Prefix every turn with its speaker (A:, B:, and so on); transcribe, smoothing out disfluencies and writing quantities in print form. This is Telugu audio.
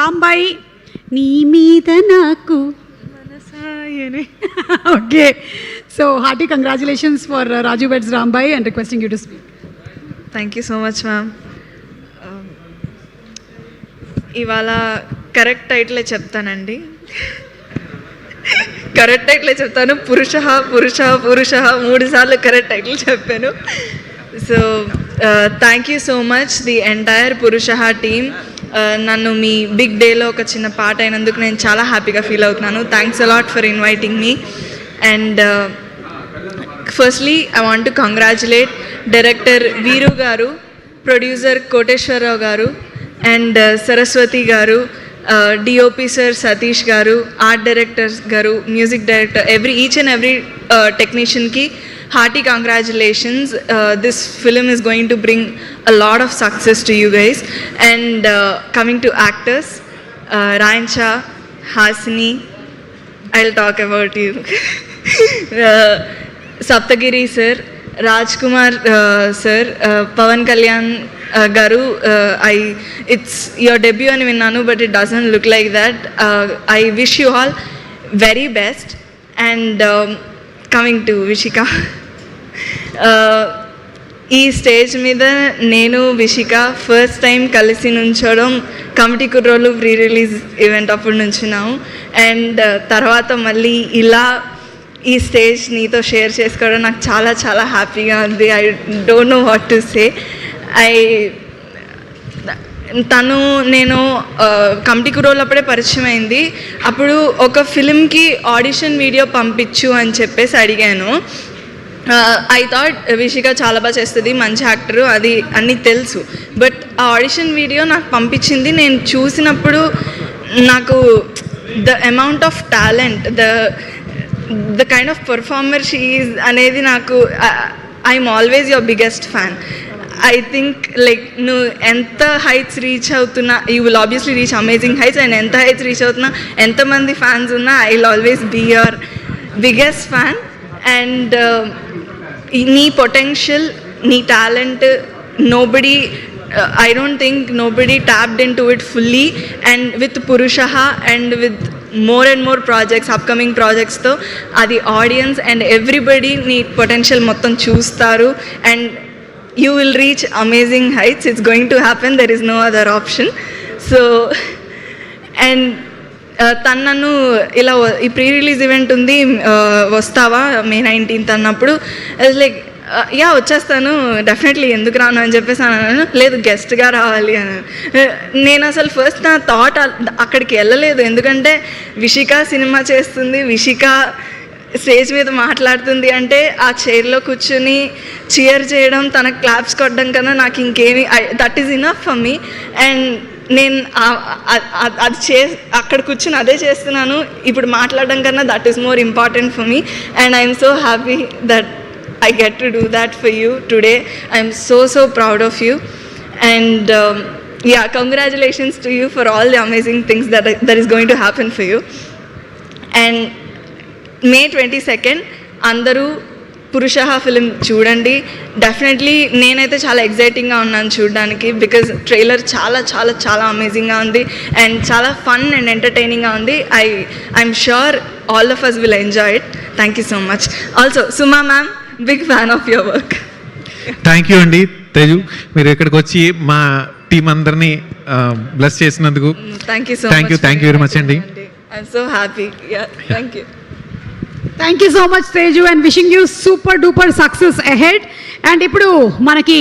A: రాంబాయి నీ మీద నాకు మనసాయనే. Okay, so hearty congratulations for Raju weds Rambai and requesting you to speak.
B: Thank you so much ma'am. ఇవాళ కరెక్ట్ టైటిలే చెప్తానండి. కరెక్ట్ టైటిలే చెప్తాను. పురుష పురుష పురుష 3 సార్లు కరెక్ట్ టైటిల్ చెప్పాను. So thank you so much the entire Purusha team. నన్ను మీ బిగ్ డేలో ఒక చిన్న పార్ట్ అయినందుకు నేను చాలా హ్యాపీగా ఫీల్ అవుతున్నాను. Thanks a lot for inviting me. And firstly I want to congratulate director వీరు గారు, ప్రొడ్యూసర్ కోటేశ్వరరావు గారు అండ్ సరస్వతి గారు, డిఓపి సార్ సతీష్ గారు, ఆర్ట్ డైరెక్టర్ గారు, music director, each and every టెక్నీషియన్కి hearty congratulations. This film is going to bring a lot of success to you guys. And coming to actors, Ryan Shah, Hasini, I'll talk about you. Saptagiri sir, Rajkumar sir, Pavan Kalyan garu, it's your debut ani vinnanu, but it doesn't look like that. I wish you all very best. And coming to Vishika, ఈ స్టేజ్ మీద నేను విషిక ఫస్ట్ టైం కలిసి నుంచోవడం కమిటీ కుర్రోలు ప్రీ రిలీజ్ ఈవెంట్ అప్పుడు నుంచున్నాము. అండ్ తర్వాత మళ్ళీ ఇలా ఈ స్టేజ్ నీతో షేర్ చేసుకోవడం నాకు చాలా చాలా హ్యాపీగా ఉంది. I don't know what to say. నేను కమిటీ కుర్రోలు అప్పుడే పరిచయం అయింది. అప్పుడు ఒక ఫిలింకి ఆడిషన్ వీడియో పంపించు అని చెప్పేసి అడిగాను. ఐ థాట్ విషిక చాలా బాగా చేస్తుంది, మంచి యాక్టరు, అది అన్నీ తెలుసు. బట్ ఆ ఆడిషన్ వీడియో నాకు పంపించింది. నేను చూసినప్పుడు నాకు the amount of talent, the kind of performer she is అనేది నాకు, I'm always your biggest fan. I think like నువ్వు ఎంత హైట్స్ రీచ్ అవుతున్నా, you will obviously reach amazing heights. And ఎంత హైట్స్ రీచ్ అవుతున్నా, ఎంతమంది ఫ్యాన్స్ ఉన్నా, I will always be your biggest fan. And నీ పొటెన్షియల్, నీ talent, nobody, I don't think nobody tapped into it fully. And with Purushaha and with more and more projects, upcoming projects tho adi audience and everybody నీ పొటెన్షియల్ మొత్తం చూస్తారు. And you will reach amazing heights. It's going to happen. There is no other option. So and తను నన్ను ఇలా ఈ ప్రీ రిలీజ్ ఈవెంట్ ఉంది వస్తావా May 19th అన్నప్పుడు లైక్ యా వచ్చేస్తాను డెఫినెట్లీ, ఎందుకు రాను అని చెప్పేసి అన్నాను. లేదు గెస్ట్గా రావాలి అని. నేను అసలు ఫస్ట్ నా థాట్ అక్కడికి వెళ్ళలేదు. ఎందుకంటే విషిక సినిమా చేస్తుంది, విషిక స్టేజ్ మీద మాట్లాడుతుంది అంటే ఆ చైర్లో కూర్చుని చీర్ చేయడం, తనకు క్లాప్స్ కొట్టడం కన్నా నాకు ఇంకేమి, that is enough for me. And నేను అది అక్కడ కూర్చుని అదే చేస్తున్నాను. ఇప్పుడు మాట్లాడడం కన్నా that is more important for me. And I'm so happy that I get to do that for you today. I'm so proud of you. And yeah, congratulations to you for all the amazing things that is going to happen for you. And May 22nd అందరూ పురుషహ ఫిలిం చూడండి. డెఫినెట్లీ నేనైతే చాలా ఎగ్జైటింగ్గా ఉన్నాను చూడడానికి, బికాజ్ ట్రైలర్ చాలా చాలా చాలా అమేజింగ్గా ఉంది అండ్ చాలా ఫన్ అండ్ ఎంటర్టైనింగ్గా ఉంది. I'm sure all of us will enjoy it. Thank you so much. Also Suma ma'am, big fan of your work.
C: Thank you అండి తేజు, మీరు ఇక్కడికి వచ్చి మా టీం అందరినీ బ్లెస్ చేసినందుకు
B: thank you so much.
C: Thank you very much అండి.
B: I'm so happy. Thank you.
A: Thank you so much Teju and wishing you super duper success ahead. And ఇప్పుడు మనకి